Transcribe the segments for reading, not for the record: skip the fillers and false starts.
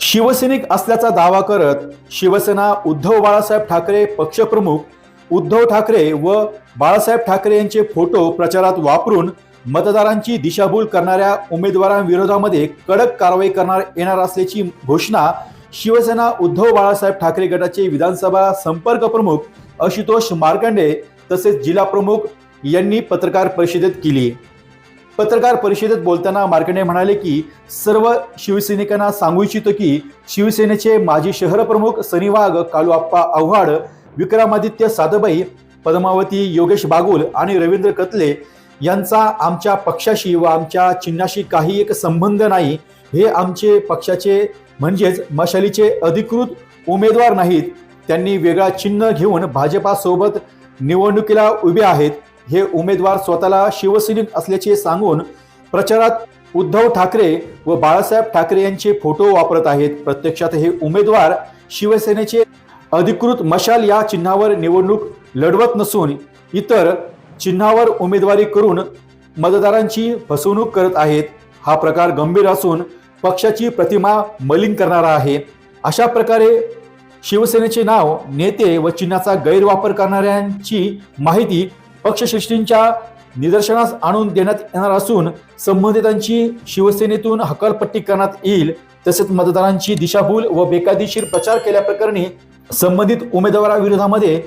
शिवसैनिक असल्याचा दावा करत शिवसेना उद्धव बाळासाहेब ठाकरे पक्षप्रमुख उद्धव ठाकरे व बाळासाहेब ठाकरे यांचे फोटो प्रचारात वापरून मतदारांची दिशाभूल करणाऱ्या उमेदवारांविरोधामध्ये कडक कारवाई करणार येणार असल्याची घोषणा शिवसेना उद्धव बाळासाहेब ठाकरे गटाचे विधानसभा संपर्क प्रमुख आशुतोष मार्कंडे तसेच जिल्हा प्रमुख यांनी पत्रकार परिषदेत केली। पत्रकार परिषदेत बोलताना मार्कंडे म्हणाले की सर्व शिवसैनिकांना सांगू इच्छितो की शिवसेनेचे माजी शहर प्रमुख सनी वाघ, कालू आप्पा आव्हाड, विक्रमादित्य सातबाई, पद्मावती योगेश बागुल आणि रवींद्र कतले यांचा आमच्या पक्षाशी व आमच्या चिन्हाशी काही एक संबंध नाही। हे आमचे पक्षाचे म्हणजेच मशालीचे अधिकृत उमेदवार नाहीत। त्यांनी वेगळा चिन्ह घेऊन भाजपासोबत निवडणुकीला उभे आहेत। हे उमेदवार स्वतःला शिवसैनिक असल्याचे सांगून प्रचारात उद्धव ठाकरे व बाळासाहेब ठाकरे यांचे फोटो वापरत आहेत। प्रत्यक्षात हे उमेदवार शिवसेनेचे अधिकृत मशाल या चिन्हावर निवडणूक लढवत नसून इतर चिन्हावर उमेदवारी करून मतदारांची फसवणूक करत आहेत। हा प्रकार गंभीर असून पक्षाची प्रतिमा मलिन करणारा आहे। अशा प्रकारे शिवसेनेचे नाव, नेते व चिन्हाचा गैरवापर करणाऱ्यांची माहिती पक्षश्रेष्ठींच्या निदर्शनास आणून देण्यात येणार असून संबंधितांची शिवसेनेतून हकालपट्टी करण्यात येईल। तसेच मतदारांची दिशाभूल व बेकायदेशीर प्रचार केल्याप्रकरणी संबंधित उमेदवाराविरोधामध्ये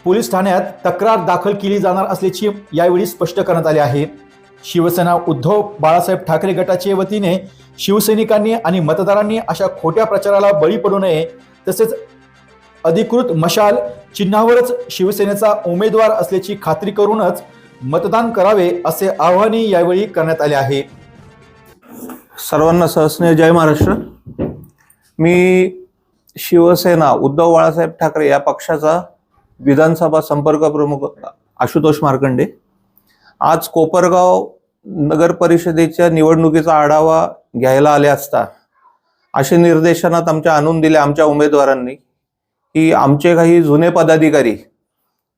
पोलीस ठाण्यात तक्रार दाखल केली जाणार असल्याची यावेळी स्पष्ट करण्यात आले आहे। शिवसेना उद्धव बाळासाहेब ठाकरे गटाचे वतीने शिवसैनिकांनी आणि मतदारांनी अशा खोट्या प्रचाराला बळी पडू नये, तसेच अधिकृत मशाल चिन्हावरच शिवसेनेचा उमेदवार असल्याची खात्री करूनच मतदान करावे असे आवाहनही यावेळी करण्यात आले आहे। सर्वांना सहस्नेह जय महाराष्ट्र। मी शिवसेना उद्धव बाळासाहेब ठाकरे या पक्षाचा विधानसभा संपर्क प्रमुख आशुतोष मार्कंडे आज कोपरगाव नगर परिषदेच्या निवडणुकीचा आढावा घ्यायला आले असता असे निर्देशनात आमच्या आणून दिले आमच्या उमेदवारांनी की आमचे काही जुने पदाधिकारी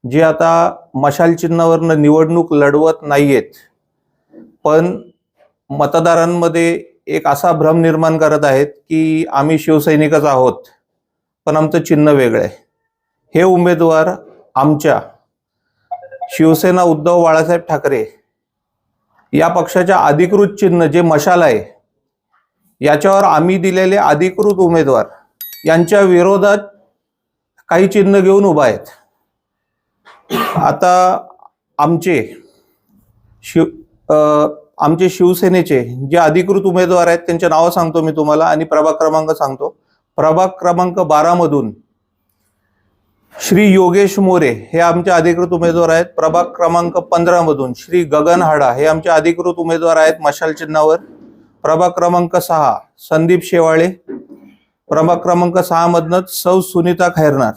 जे आता मशाल चिन्हावरनं निवडणूक लढवत नाहीयेत, पण मतदारांमध्ये एक असा भ्रम निर्माण करत आहेत की आम्ही शिवसैनिकच आहोत पण आमचं चिन्ह वेगळं आहे। हे उमेदवार आमच्या शिवसेना उद्धव बाळासाहेब ठाकरे या पक्षाच्या अधिकृत चिन्ह जे मशाल आहे याच्यावर आम्ही दिलेले अधिकृत उमेदवार यांच्या विरोधात काही चिन्ह घेऊन उभा आहेत। आता आमचे शिवसेनेचे जे अधिकृत उमेदवार आहेत त्यांचे नाव सांगतो मी तुम्हाला आणि प्रभाग क्रमांक सांगतो। प्रभाग क्रमांक 12 मधून श्री योगेश मोरे हे आमचे अधिकृत उमेदवार आहेत। प्रभाग क्रमांक 15 मधून श्री गगन हाडा हे आमचे अधिकृत उमेदवार आहेत मशाल चिन्हावर। प्रभाग क्रमांक 6 संदीप शेवाळे, प्रभाग क्रमांक 6 मधनच सौ सुनीता खैरनार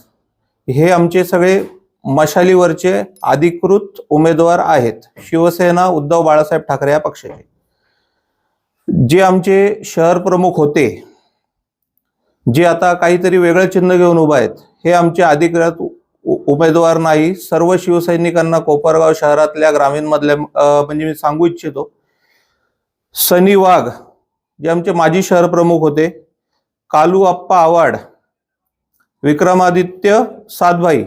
हे आमचे सगळे मशालीवरचे अधिकृत उमेदवार आहेत शिवसेना उद्धव बाळासाहेब ठाकरे या पक्षाचे। जे आमचे शहर प्रमुख होते जे आता काहीतरी वेगळं चिन्ह घेऊन उभा आहेत हे आमचे अधिकृत उमेदवार नाही। सर्व शिवसैनिकांना कोपरगाव शहरातल्या ग्रामीण मधल्या म्हणजे मी सांगू इच्छितो, सनी वाघ जे आमचे माजी शहर प्रमुख होते, कालू आप्पा आव्हाड, विक्रमादित्य सातबाई,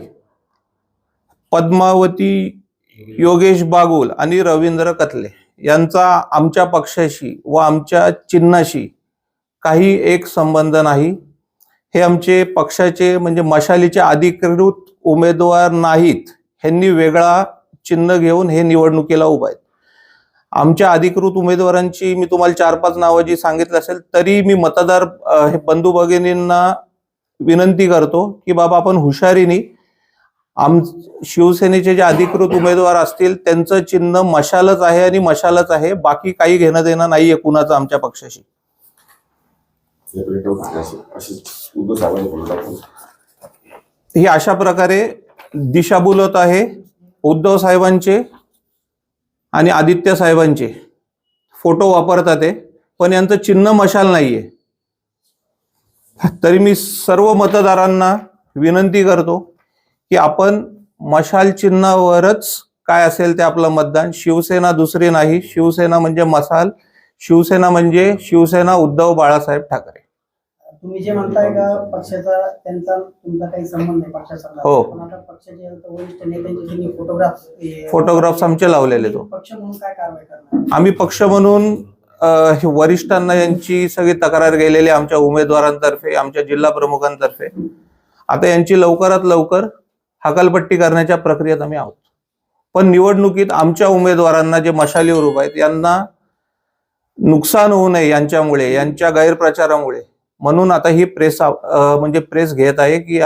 पद्मावती योगेश बागुल आणि रवींद्र कतले यांचा आमच्या पक्षाशी व आमच्या चिन्हाशी काही एक संबंध नाही। हे आमचे पक्षाचे म्हणजे मशालीचे अधिकृत उमेदवार नाहीत। ह्यांनी वेगळा चिन्ह घेऊन हे निवडणुकीला उभा आहेत। आमच्या अधिकृत उमेदवारांची मी तुम्हाला 4-5 नावं जी सांगितलं असेल तरी मी मतदार बंधू भगिनींना विनंती करतो की बाबा आपण हुशारीने शिवसेनेचे जे अधिकृत उमेदवार असतील त्यांचं चिन्ह मशालच आहे आणि मशालच आहे, बाकी काही घेणं देणं नाहीये कुणाचं आमच्या पक्षाशी। ही अशा प्रकारे दिशाभूल होत आहे उद्धव साहेबांचे आणि आदित्य साहेबांचे फोटो वापरतात ते, पण यांचं चिन्ह मशाल नाहीये। तरी मी सर्व मतदारांना विनंती करतो की आपण मशाल चिन्हावरच काय असेल ते आपलं मतदान, शिवसेना दुसरी नाही, शिवसेना म्हणजे मशाल, शिवसेना म्हणजे शिवसेना उद्धव बाळासाहेब ठाकरे. तुम्ही जे म्हणताय का पक्षाचा त्यांचा तुमचा काही संबंध नाही पक्षाचा, हो. पण आता पक्षाचे वरिष्ठ नेत्यांचे त्यांनी फोटोग्राफ्स आमचे लावलेले तो. पक्ष म्हणून काय कारवाई करणार? आम्ही पक्ष म्हणून वरिष्ठांना यांची सगळी तक्रार गेलेली आमच्या उमेदवारांतर्फे, आमच्या जिल्हा प्रमुखांतर्फे. आता यांची लवकरात लवकर हकालपट्टी करण्याच्या प्रक्रियेत आम्ही आहोत. पण निवडणुकीत आमच्या उमेदवारांना जे मशालीवर उभा आहेत यांना नुकसान होऊ नये यांच्यामुळे, यांच्या गैरप्रचारामुळे, म्हणून आता ही प्रेस म्हणजे प्रेस घेत आहे की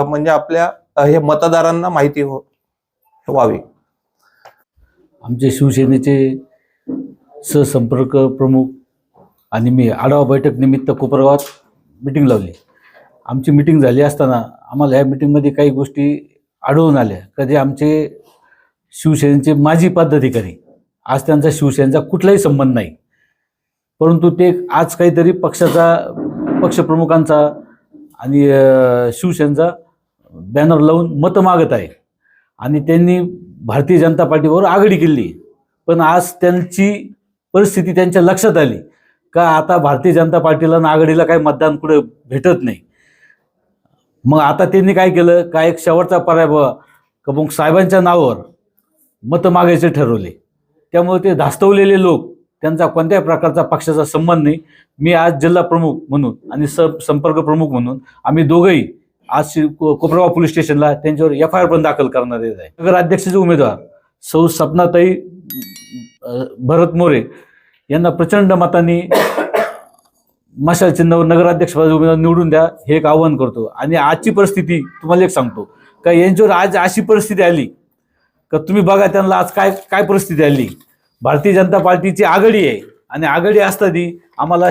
म्हणजे आपल्या हे मतदारांना माहिती व्हावी. आमचे शिवसेनेचे सहसंपर्क प्रमुख आणि मी आढावा बैठक निमित्त कोपरगावात मिटिंग लावली. आमची मिटिंग झाली असताना आम्हाला ह्या मिटिंगमध्ये काही गोष्टी आढळून आल्या. कधी आमचे शिवसेनेचे माजी पदाधिकारी, आज त्यांचा शिवसेनेचा कुठलाही संबंध नाही, परंतु ते आज काहीतरी पक्षप्रमुखांचा आणि शिवसेनेचा बॅनर लावून मतं मागत आहे आणि त्यांनी भारतीय जनता पार्टीबरोबर आघाडी केली. पण आज त्यांची परिस्थिती त्यांच्या लक्षात आली का आता भारतीय जनता पार्टीला आणि आघाडीला काही मतदान कुठे भेटत नाही. मग आता त्यांनी काय केलं, का एक शेवटचा पर्याय बघा का मग साहेबांच्या नावावर मतं मागायचे ठरवले. त्यामुळे ते धास्तवलेले लोक, त्यांचा कोणत्याही प्रकारचा पक्षाचा संबंध नाही. मी आज जिल्हा प्रमुख म्हणून आणि संपर्क प्रमुख म्हणून आम्ही दोघंही आज कोपरगाव पोलीस स्टेशनला त्यांच्यावर FIR पण दाखल करण्यात येत आहे. नगराध्यक्षाचे उमेदवार सौ सपनाताई भरत मोरे यांना प्रचंड मतांनी मशाल चिन्हावर नगराध्यक्षपदाचे उमेदवार निवडून द्या हे एक आवाहन करतो. आणि आजची परिस्थिती तुम्हाला एक सांगतो का यांच्यावर आज अशी परिस्थिती आली का तुम्ही बघा त्यांना आज काय काय परिस्थिती आली. भारतीय जनता पार्टीची आघाडी आहे आणि आघाडी असताना आम्हाला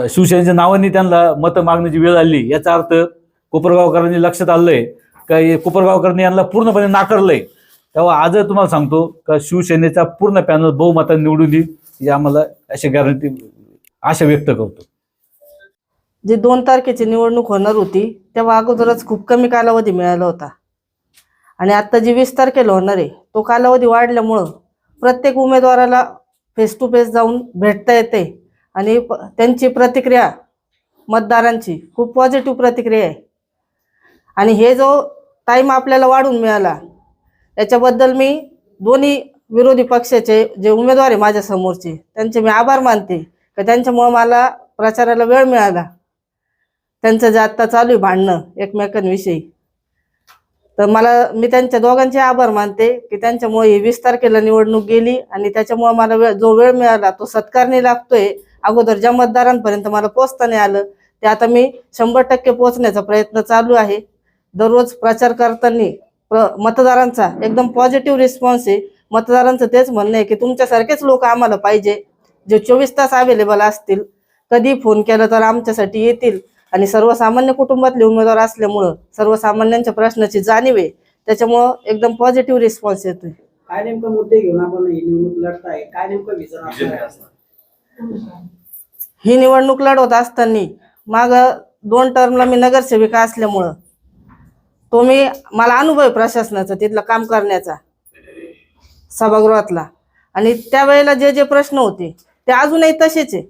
शिवसेनेच्या नावाने त्यांना मतं मागण्याची वेळ आली. याचा अर्थ कोपरगावकरांनी लक्षात आलंय का कोपरगावकरांनी यांना पूर्णपणे नाकारलंय. तेव्हा आज तुम्हाला सांगतो का शिवसेनेचा पूर्ण पॅनल बहुमताने निवडून येईल ही आम्हाला अशी गॅरंटी आशा व्यक्त करतो. जी 2 तारखेची निवडणूक होणार होती तेव्हा अगोदरच खूप कमी कालावधी मिळाला होता आणि आता जी 20 तारखेला होणार आहे तो कालावधी वाढल्यामुळं प्रत्येक उमेदवाराला फेस टू फेस जाऊन भेटता येते आणि त्यांची प्रतिक्रिया, मतदारांची खूप पॉझिटिव्ह प्रतिक्रिया आहे. आणि हे जो टाईम आपल्याला वाढून मिळाला याच्याबद्दल मी दोन्ही विरोधी पक्षाचे जे उमेदवार आहे माझ्या समोरचे त्यांचे मी आभार मानते की त्यांच्यामुळे मला प्रचाराला वेळ मिळाला. त्यांचं जे आत्ता चालू आहे भांडणं एकमेकांविषयी, तर मी त्यांच्या दोघांचे आभार मानते की त्यांच्यामुळे ही 20 तारखेला निवडणूक गेली आणि त्याच्यामुळे मला जो वेळ मिळाला तो सत्कारणी लागतोय. अगोदर ज्या मतदारांपर्यंत मला पोहोचता नाही आलं ते आता मी 100% पोहोचण्याचा प्रयत्न चालू आहे. दररोज प्रचार करताना मतदारांचा एकदम पॉझिटिव्ह रिस्पॉन्स आहे. मतदारांचं तेच म्हणणं आहे की तुमच्यासारखेच लोक आम्हाला पाहिजे जे 24 तास अवेलेबल असतील, कधी फोन केला तर आमच्यासाठी येतील. आणि सर्वसामान्य कुटुंबातले उमेदवार असल्यामुळं सर्वसामान्यांच्या प्रश्नाची जाणीव आहे, त्याच्यामुळं एकदम पॉझिटिव्ह रिस्पॉन्स येतोय. काय नेमकं मुद्दे घेऊन आपण ही निवडणूक लढताय, काय नेमकं विजन असणार? ही निवडणूक लढवत असताना माग 2 टर्मला मी नगरसेविका असल्यामुळं मला अनुभव आहे प्रशासनाचा, तिथलं काम करण्याचा, सभागृहातला. आणि त्यावेळेला जे प्रश्न होते ते अजूनही तसेच आहे,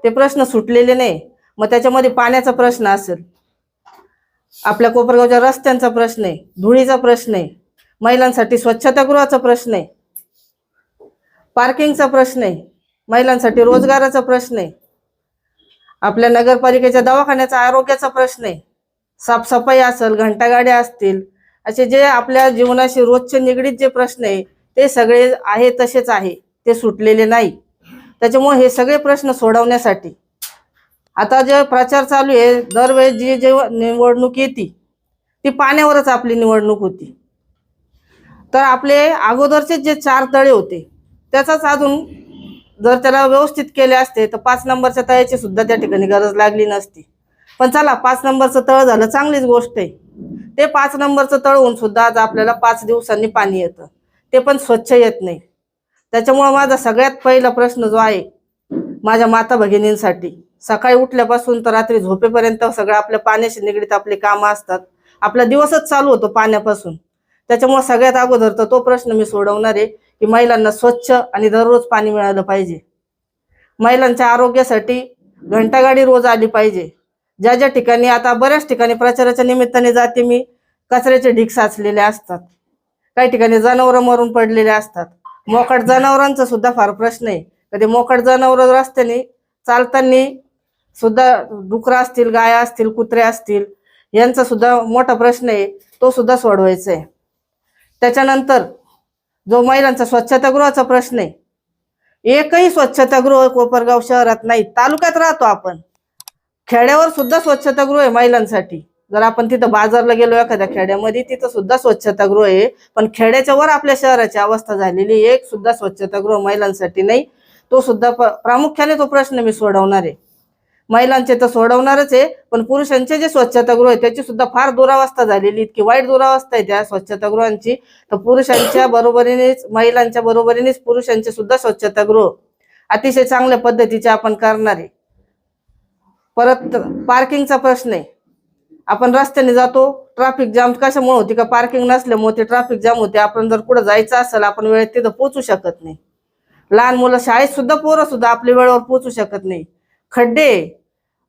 ते प्रश्न सुटलेले नाही. मग त्याच्यामध्ये पाण्याचा प्रश्न असेल, आपल्या कोपरगावच्या रस्त्यांचा प्रश्न आहे, धुळीचा प्रश्न आहे, महिलांसाठी स्वच्छतागृहाचा प्रश्न आहे, पार्किंगचा प्रश्न आहे, महिलांसाठी रोजगाराचा प्रश्न आहे, आपल्या नगरपालिकेच्या दवाखान्याचा आरोग्याचा प्रश्न आहे, साफसफाई असेल, घंटागाड्या असतील, असे जे आपल्या जीवनाशी रोजचे निगडीत जे प्रश्न आहे ते सगळे आहे तसेच आहे, ते सुटलेले नाही. त्याच्यामुळे हे सगळे प्रश्न सोडवण्यासाठी आता जे प्रचार चालू आहे, दरवेळेस जी निवडणूक येते ती पाण्यावरच आपली निवडणूक होती. तर आपले अगोदरचे जे 4 तळे होते त्याचाच अजून जर त्याला व्यवस्थित केले असते तर 5 नंबरच्या तळ्याची सुद्धा त्या ठिकाणी गरज लागली नसती. पण चला 5 नंबरचं तळ झालं, चांगलीच गोष्ट आहे. ते 5 नंबरचं तळ होऊन सुद्धा आज आपल्याला 5 दिवसांनी पाणी येतं, ते पण स्वच्छ येत नाही. त्याच्यामुळे माझा सगळ्यात पहिला प्रश्न जो आहे माझ्या माता भगिनींसाठी, सकाळी उठल्यापासून तर रात्री झोपेपर्यंत सगळं आपल्या पाण्याशी निगडीत आपले कामं असतात, आपला दिवसच चालू होतो पाण्यापासून. त्याच्यामुळे सगळ्यात अगोदर तर तो प्रश्न मी सोडवणार आहे की महिलांना स्वच्छ आणि दररोज पाणी मिळालं पाहिजे. महिलांच्या आरोग्यासाठी घंटागाडी रोज आली पाहिजे. ज्या ज्या ठिकाणी आता बऱ्याच ठिकाणी प्रचाराच्या निमित्ताने जाते मी, कचऱ्याचे ढीग साचलेले असतात, काही ठिकाणी जनावरं मरून पडलेले असतात. मोकाट जनावरांचा सुद्धा फार प्रश्न आहे. कधी मोकाट जनावरं रस्त्याने चालताना सुद्धा डुकरं असतील, गाया असतील, कुत्रे असतील, यांचा सुद्धा मोठा प्रश्न आहे, तो सुद्धा सोडवायचा आहे. त्याच्यानंतर जो महिलांचा स्वच्छतागृहाचा प्रश्न आहे, एकही स्वच्छतागृह कोपरगाव शहरात नाही. तालुक्यात राहतो आपण, खेड्यावर सुद्धा स्वच्छतागृह आहे महिलांसाठी. जर आपण तिथं बाजारला गेलो एखाद्या खेड्यामध्ये, तिथं सुद्धा स्वच्छतागृह आहे, पण खेड्याच्या वर आपल्या शहराची अवस्था झालेली, एक सुद्धा स्वच्छतागृह महिलांसाठी नाही. तो सुद्धा प्रामुख्याने तो प्रश्न मी सोडवणार आहे. महिलांचे तर सोडवणारच आहे, पण पुरुषांचे जे स्वच्छतागृह आहे त्याची सुद्धा फार दुरावस्था झालेली, इतकी वाईट दुरावस्था आहे त्या स्वच्छतागृहांची. तर पुरुषांच्या बरोबरीनेच, महिलांच्या बरोबरीनेच पुरुषांचे सुद्धा स्वच्छतागृह अतिशय चांगल्या पद्धतीचे आपण करणार आहे. परत पार्किंगचा प्रश्न आहे. आपण रस्त्याने जातो, ट्रॅफिक जाम कशामुळे होती का? पार्किंग नसल्यामुळे ते ट्रॅफिक जाम होते. आपण जर कुठं जायचं असेल, आपण वेळेत तिथं पोहोचू शकत नाही. लहान मुलं शाळेत सुद्धा, पोरं सुद्धा आपल्या वेळेवर पोहोचू शकत नाही. खड्डे,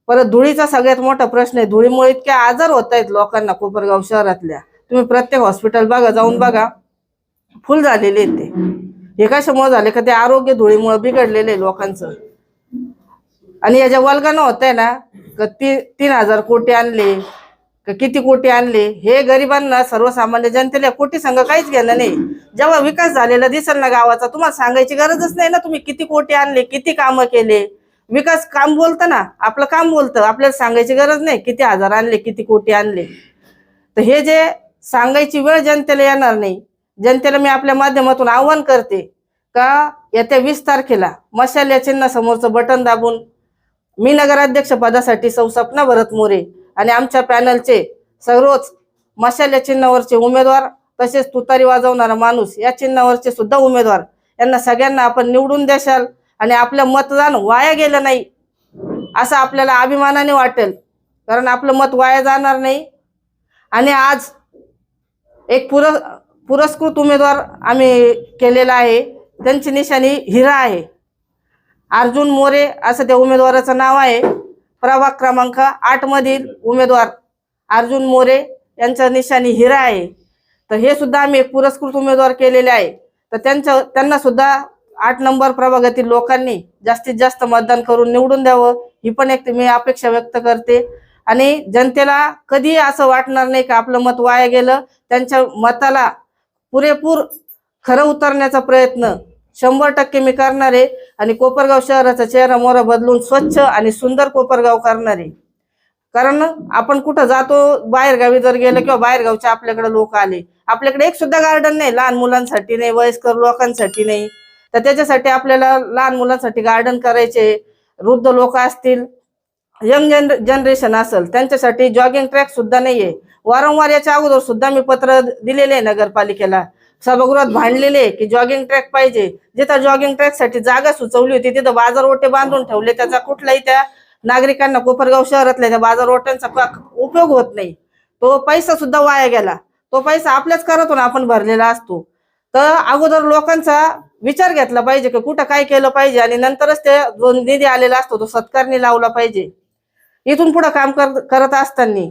परत धुळीचा सगळ्यात मोठा प्रश्न आहे. धुळीमुळे इतके आजार होत आहेत लोकांना कोपरगाव शहरातल्या. तुम्ही प्रत्येक हॉस्पिटल बघा, जाऊन बघा, फुल झालेले आहेत ते. हे कशामुळे झाले का? ते आरोग्य धुळीमुळे बिघडलेले आहे लोकांचं. आणि या ज्या वल्गना होत आहे ना, 3,000 कोटी आणले का किती कोटी आणले, हे गरिबांना, सर्वसामान्य जनतेला कोटी संघ काहीच घेणं नाही. जेव्हा विकास झालेला दिसेल ना गावाचा, तुम्हाला सांगायची गरजच नाही ना तुम्ही किती कोटी आणले, किती कामं केले. विकास काम बोलतं ना, आपलं काम बोलतं, आपल्याला सांगायची गरज नाही किती हजार आणले, किती कोटी आणले. तर हे जे सांगायची वेळ जनतेला येणार नाही. जनतेला मी आपल्या माध्यमातून आवाहन करते का येत्या 20 तारखेला मशाल या चिन्ह समोरचं बटन दाबून मी नगराध्यक्ष पदासाठी सौ सपना भरत मोरे आणि आमच्या पॅनलचे सर्वच मशाल या चिन्हावरचे उमेदवार, तसेच तुतारी वाजवणारा माणूस या चिन्हावरचे सुद्धा उमेदवार, यांना सगळ्यांना आपण निवडून द्याल आणि आपलं मतदान वाया गेलं नाही असं आपल्याला अभिमानाने वाटेल. कारण आपलं मत वाया जाणार नाही. आणि आज एक पुरस्कृत उमेदवार आम्ही केलेला आहे, त्यांची निशाणी हिरा आहे. अर्जुन मोरे असं त्या उमेदवाराचं नाव आहे. प्रभाग क्रमांक 8 मधील उमेदवार अर्जुन मोरे यांच्या निशाणी हिरा आहे. तर हे सुद्धा आम्ही एक पुरस्कृत उमेदवार केलेले आहे. तर त्यांना सुद्धा 8 नंबर प्रभागातील लोकांनी जास्तीत जास्त मतदान करून निवडून द्यावं, ही पण एक मी अपेक्षा व्यक्त करते. आणि जनतेला कधी असं वाटणार नाही का आपलं मत वाया गेलं. त्यांच्या मताला पुरेपूर खरं उतरण्याचा प्रयत्न 100% मी करणार आहे. आणि कोपरगाव शहराचा चेहरा मोहरा बदलून स्वच्छ आणि सुंदर कोपरगाव करणार आहे. कारण आपण कुठं जातो, बाहेर गावी जर गेलं किंवा बाहेर गावचे आपल्याकडे लोक आले, आपल्याकडे एक सुद्धा गार्डन नाही, लहान मुलांसाठी नाही, वयस्कर लोकांसाठी नाही. तर त्याच्यासाठी आपल्याला लहान मुलांसाठी गार्डन करायचे, वृद्ध लोक असतील, यंग जनरेशन असेल त्यांच्यासाठी जॉगिंग ट्रॅक सुद्धा नाहीये. वारंवार याच्या अगोदर सुद्धा मी पत्र दिलेले आहे नगरपालिकेला, सभागृहात भांडलेले की जॉगिंग ट्रॅक पाहिजे. जिथं जॉगिंग ट्रॅकसाठी जागा सुचवली होती तिथं बाजार ओटे बांधून ठेवले, त्याचा कुठलाही त्या नागरिकांना कोपरगाव शहरातल्या त्या बाजार ओट्यांचा उपयोग होत नाही. तो पैसा सुद्धा वाया गेला. तो पैसा आपल्याच करातून आपण भरलेला असतो. तर अगोदर लोकांचा विचार घेतला पाहिजे की कुठं काय केलं पाहिजे आणि नंतरच ते जो निधी आलेला असतो तो सत्कारणी लावला पाहिजे. इथून पुढे काम करत असताना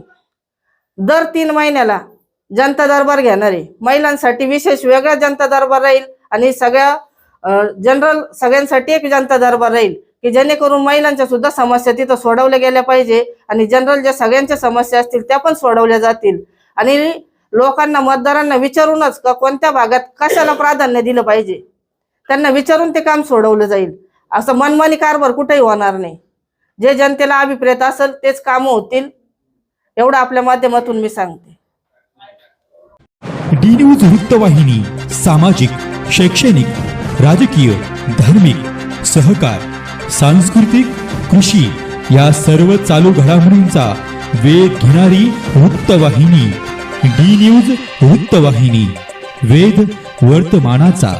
दर 3 महिन्याला जनता दरबार घेणार आहे. महिलांसाठी विशेष वेगळा जनता दरबार राहील आणि जनरल सगळ्यांसाठी एक जनता दरबार राहील की जेणेकरून महिलांच्या सुद्धा समस्या तिथं सोडवल्या गेल्या पाहिजे आणि जनरल ज्या सगळ्यांच्या समस्या असतील त्या पण सोडवल्या जातील. आणि लोकांना, मतदारांना विचारूनच का कोणत्या भागात कशाला प्राधान्य दिलं पाहिजे त्यांना विचारून ते काम सोडवलं जाईल. असं मनमानी कारभार कुठेही होणार नाही. जे जनतेला अभिप्रेत असेल तेच कामं होतील, एवढं आपल्या माध्यमातून मी सांगते. डी न्यूज वृत्तवाहिनी सामाजिक, शैक्षणिक, राजकीय, धार्मिक, सहकार, सांस्कृतिक, कृषी या सर्व चालू घडामोडींचा वेध घेणारी वृत्तवाहिनी. डी न्यूज वृत्तवाहिनी, वेध वर्तमानाचा.